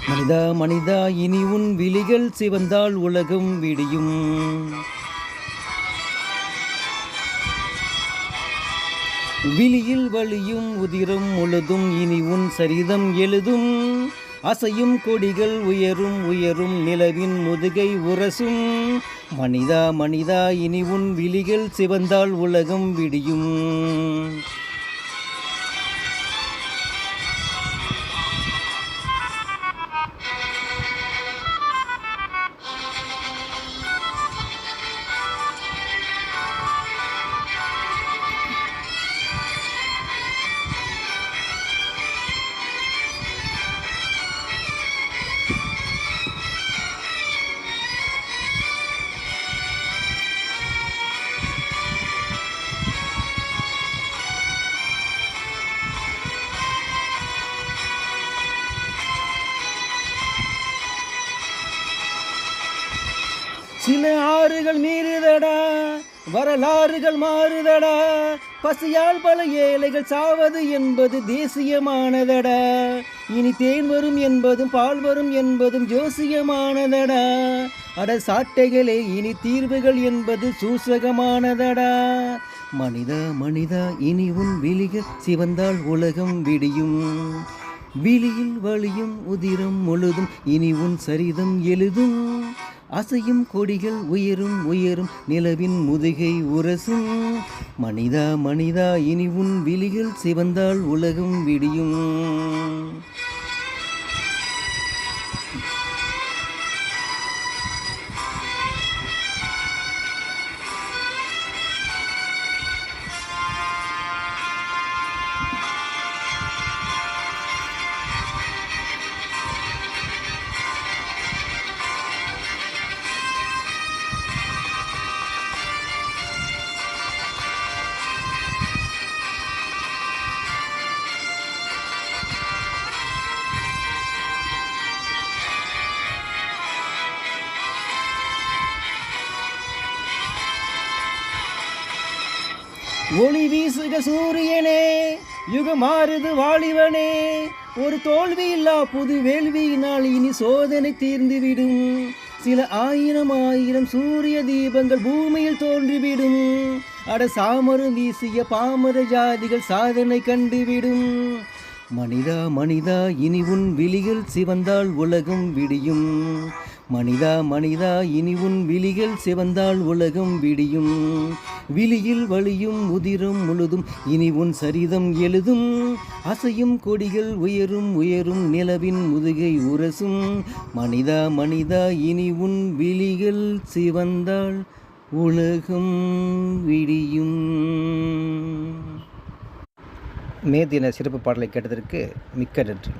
மனிதா மனிதா இனி உன் விழிகள் சிவந்தால் உலகம் விடியும். விழியில் வழியும் உதிரம் முழுதும் இனி உன் சரிதம் எழுதும். அசையும் கொடிகள் உயரும் உயரும் நிலவின் முதுகை உரசும். மனிதா மனிதா இனி உன் விழிகள் சிவந்தால் உலகம் விடியும். சில ஆறுகள் மீறுதடா, வரலாறுகள் மாறுதடா. பசியால் பல ஏழைகள் சாவது என்பது தேசியமானதடா. இனி தேன் வரும் என்பதும் பால் வரும் என்பதும் ஜோசியமானதடா. அட சாட்டைகளே இனி தீர்வுகள் என்பது சூசகமானதடா. மனிதா மனிதா இனி உன் விழிகள் சிவந்தால் உலகம் விடியும். விழியில் வழியும் உதிரம் முழுதும் இனி உன் சரிதம் எழுதும். அசையும் கொடிகள் உயரும் உயரும் நிலவின் முதுகை உரசும். மனிதா மனிதா இனி உன் விழிகள் சிவந்தால் உலகம் விடியும். ஒளி வீசுக சூரியனே, யுகம் மாறுது வாலிபனே. ஒரு தோல்வி இல்லா புது வேள்வியினால் இனி சோதனை தீர்ந்துவிடும். சில ஆயிரம் ஆயிரம் சூரிய தீபங்கள் பூமியில் தோன்றிவிடும். அட சாமரம் வீசிய பாமர ஜாதிகள் சாதனை கண்டுவிடும். மனிதா மனிதா இனி உன் விழிகள் சிவந்தால் உலகம் விடியும். மனிதா மனிதா இனி உன் விழிகள் சிவந்தால் உலகம் விடியும். விழியில் வழியும் உதிரம் முழுதும் இனி உன் சரிதம் எழுதும். அசையும் கொடிகள் உயரும் உயரும் நிலவின் முதுகை உரசும். மனிதா மனிதா இனி உன் விழிகள் சிவந்தால் உலகம் விடியும். மே தின சிறப்பு பாடலை கேட்டதற்கு மிக்க நன்றி.